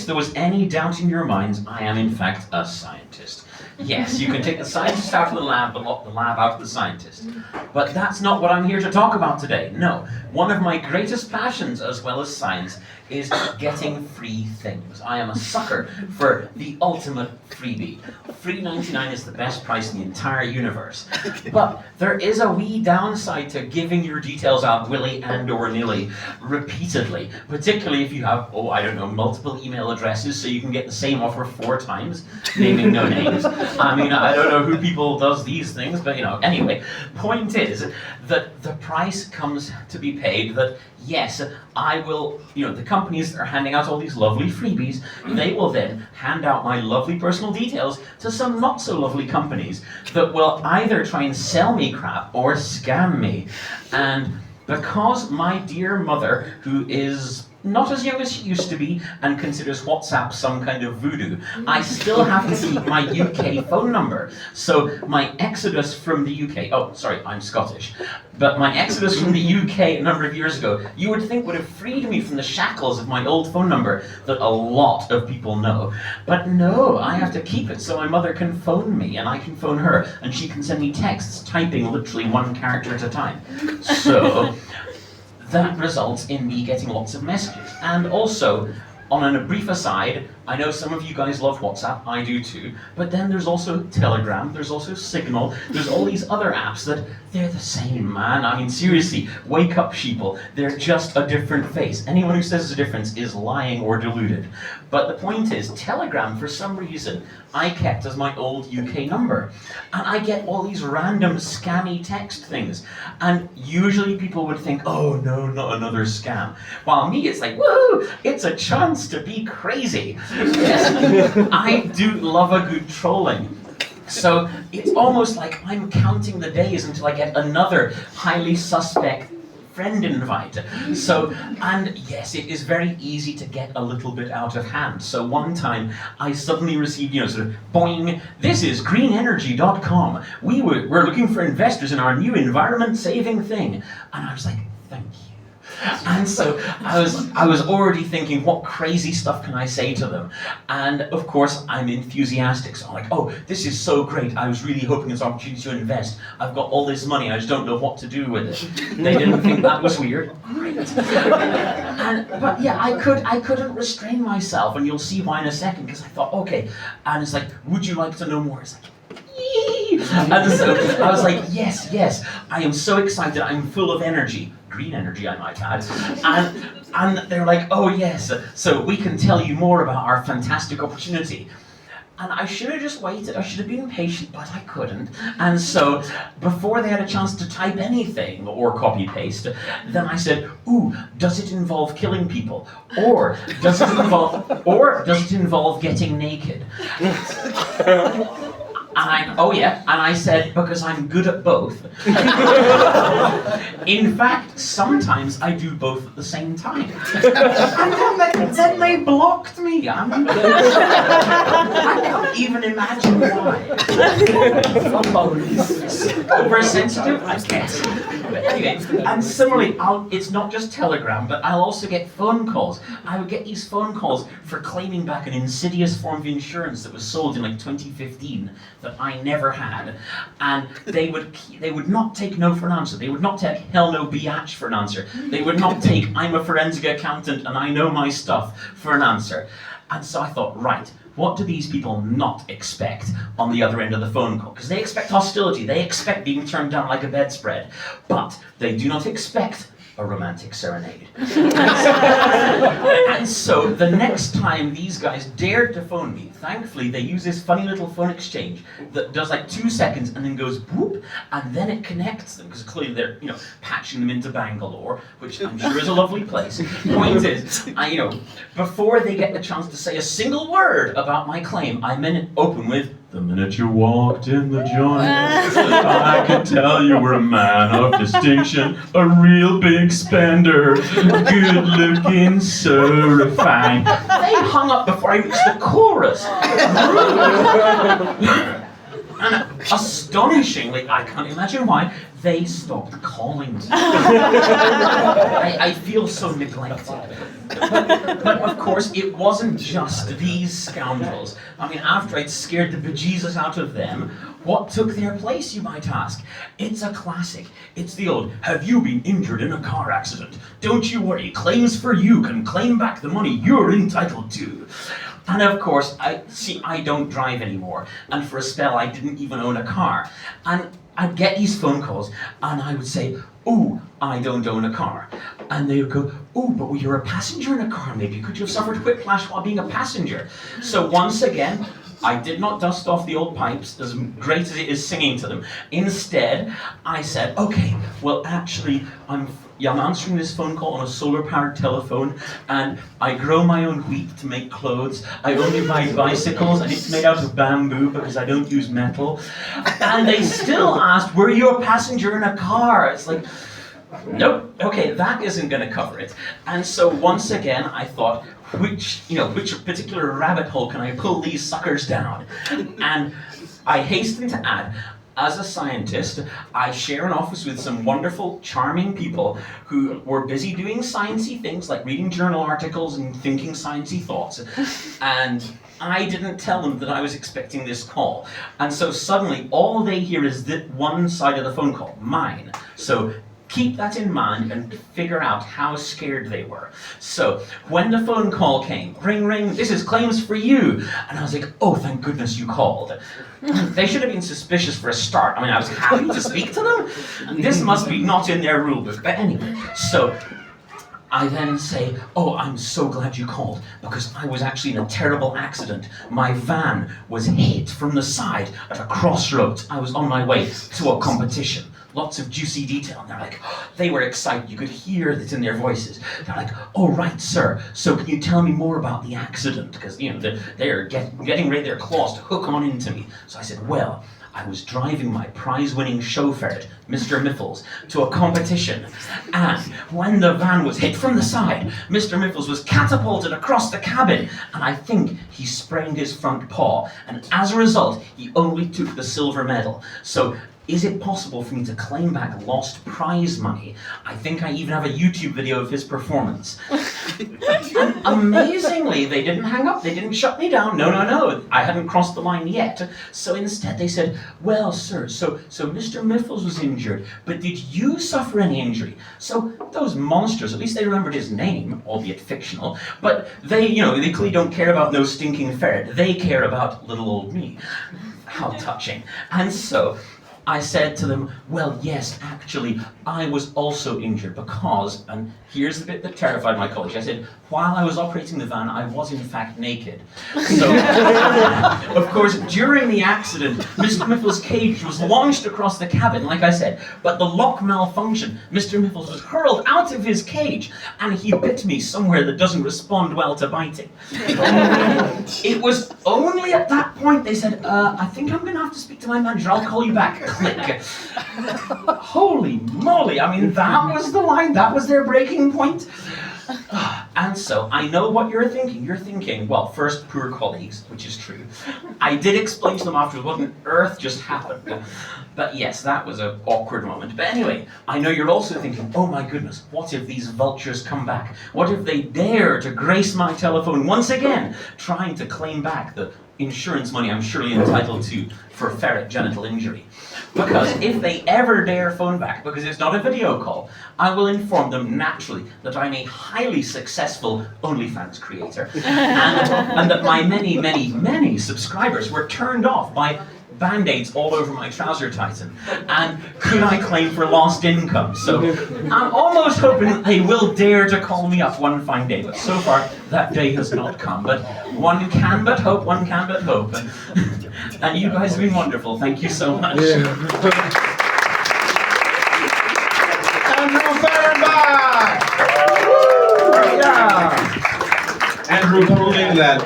case there was any doubt in your minds, I am in fact a scientist. Yes, you can take the scientist out of the lab, but lock the lab out of the scientist. But that's not what I'm here to talk about today. No, one of my greatest passions, as well as science, is getting free things. I am a sucker for the ultimate freebie. $3.99 is the best price in the entire universe. But there is a wee downside to giving your details out willy and or nilly repeatedly, particularly if you have, multiple email addresses so you can get the same offer 4 times, naming no names. I mean, I don't know who people does these things, but anyway, point is that the price comes to be paid that, yes, I will, the companies that are handing out all these lovely freebies, they will then hand out my lovely personal details to some not so lovely companies that will either try and sell me crap or scam me. And because my dear mother, who is not as young as she used to be and considers WhatsApp some kind of voodoo, I still have to keep my UK phone number. So my exodus from the UK, I'm Scottish, but my exodus from the UK a number of years ago, you would think would have freed me from the shackles of my old phone number that a lot of people know. But no, I have to keep it so my mother can phone me and I can phone her and she can send me texts typing literally 1 character at a time. So that results in me getting lots of messages. And also, on a brief aside, I know some of you guys love WhatsApp, I do too, but then there's also Telegram, there's also Signal, there's all these other apps that they're the same, man. I mean, seriously, wake up, sheeple. They're just a different face. Anyone who says there's a difference is lying or deluded. But the point is, Telegram, for some reason, I kept as my old UK number. And I get all these random scammy text things. And usually people would think, oh no, not another scam. While me, it's like, woo, it's a chance to be crazy. Yes, I do love a good trolling. So it's almost like I'm counting the days until I get another highly suspect friend invite. So, and yes, it is very easy to get a little bit out of hand. So one time I suddenly received, sort of, boing, this is greenenergy.com. We're looking for investors in our new environment-saving thing. And I was like, thank you. And so I was already thinking, what crazy stuff can I say to them? And of course, I'm enthusiastic. So I'm like, oh, this is so great. I was really hoping it's an opportunity to invest. I've got all this money. I just don't know what to do with it. They didn't think that was weird. Great. But yeah, I couldn't restrain myself. And you'll see why in a second, because I thought, okay. And it's like, would you like to know more? It's like, and so I was like, yes, I am so excited, I'm full of energy, green energy I might add, and they're like, oh yes, so we can tell you more about our fantastic opportunity. And I should have just waited, I should have been patient, but I couldn't. And so, before they had a chance to type anything or copy-paste, then I said, ooh, does it involve killing people? Or does it involve getting naked? And I said, because I'm good at both. In fact, sometimes I do both at the same time. And then they blocked me. I can't even imagine why. Oversensitive, I guess. But anyway, and similarly, it's not just Telegram, but I'll also get phone calls. I would get these phone calls for claiming back an insidious form of insurance that was sold in like 2015 that I never had, and they would not take no for an answer. They would not take hell no biatch for an answer. They would not take I'm a forensic accountant and I know my stuff for an answer. And so I thought, right, what do these people not expect on the other end of the phone call? Because they expect hostility, they expect being turned down like a bedspread, but they do not expect a romantic serenade. And so the next time these guys dared to phone me, thankfully they use this funny little phone exchange that does like 2 seconds and then goes boop, and then it connects them, because clearly they're patching them into Bangalore, which I'm sure is a lovely place. Point is, before they get the chance to say a single word about my claim, I open with, the minute you walked in the joint, I could tell you were a man of distinction, a real big spender, good looking, so refined. They hung up before I reached the chorus. And astonishingly, I can't imagine why, they stopped calling me. I feel so neglected. But of course, it wasn't just these scoundrels. I mean, after I'd scared the bejesus out of them, what took their place, you might ask? It's a classic. It's the old, have you been injured in a car accident? Don't you worry, claims for you can claim back the money you're entitled to. And of course, I don't drive anymore. And for a spell, I didn't even own a car. And I'd get these phone calls, and I would say, "Oh, I don't own a car." And they would go, "Oh, but you're a passenger in a car, maybe. Could you have suffered whiplash while being a passenger?" So once again, I did not dust off the old pipes, as great as it is singing to them. Instead, I said, "Okay, well, actually, I'm answering this phone call on a solar-powered telephone, and I grow my own wheat to make clothes. I only buy bicycles, and it's made out of bamboo because I don't use metal." And they still asked, "Were you a passenger in a car?" It's like, nope, okay, that isn't going to cover it. And so once again, I thought, which particular rabbit hole can I pull these suckers down? And I hasten to add, as a scientist, I share an office with some wonderful, charming people who were busy doing sciencey things like reading journal articles and thinking sciencey thoughts. And I didn't tell them that I was expecting this call. And so suddenly, all they hear is that one side of the phone call, mine. So keep that in mind and figure out how scared they were. So when the phone call came, ring, ring, this is claims for you. And I was like, oh, thank goodness you called. They should have been suspicious for a start. I mean, I was happy to speak to them. This must be not in their rule book. But anyway, so I then say, oh, I'm so glad you called, because I was actually in a terrible accident. My van was hit from the side at a crossroads. I was on my way to a competition. Lots of juicy detail. And they're like, they were excited. You could hear it in their voices. They're like, oh, right, sir. So can you tell me more about the accident? Because, they're getting ready their claws to hook on into me. So I said, well, I was driving my prize-winning show ferret, Mr. Miffles, to a competition. And when the van was hit from the side, Mr. Miffles was catapulted across the cabin. And I think he sprained his front paw. And as a result, he only took the silver medal. So is it possible for me to claim back lost prize money? I think I even have a YouTube video of his performance. And amazingly, they didn't hang up, they didn't shut me down. No, I hadn't crossed the line yet. So instead they said, well, sir, so Mr. Miffles was injured, but did you suffer any injury? So those monsters, at least they remembered his name, albeit fictional, but they clearly don't care about no stinking ferret. They care about little old me. How touching. And so I said to them, well, yes, actually, I was also injured because, and here's the bit that terrified my colleagues, I said, while I was operating the van, I was in fact naked. So, of course, during the accident, Mr. Miffles' cage was launched across the cabin, like I said, but the lock malfunctioned. Mr. Miffles was hurled out of his cage, and he bit me somewhere that doesn't respond well to biting. It was only at that point they said, I think I'm going to have to speak to my manager, I'll call you back. Click. Holy moly, I mean, that was the line, that was their breaking point. And so, I know what you're thinking. You're thinking, well, first, poor colleagues, which is true. I did explain to them afterwards what on earth just happened. But yes, that was an awkward moment. But anyway, I know you're also thinking, oh my goodness, what if these vultures come back? What if they dare to grace my telephone once again, trying to claim back the insurance money I'm surely entitled to for ferret genital injury? Because if they ever dare phone back, because it's not a video call, I will inform them naturally that I'm a highly successful OnlyFans creator and that my many, many, many subscribers were turned off by Band-Aids all over my trouser tighten. And could I claim for lost income? So I'm almost hoping that they will dare to call me up one fine day, but so far that day has not come. But one can but hope, one can but hope. And you guys have been wonderful. Thank you so much. Andrew Fahrenbach! Yeah. Andrew, come in that.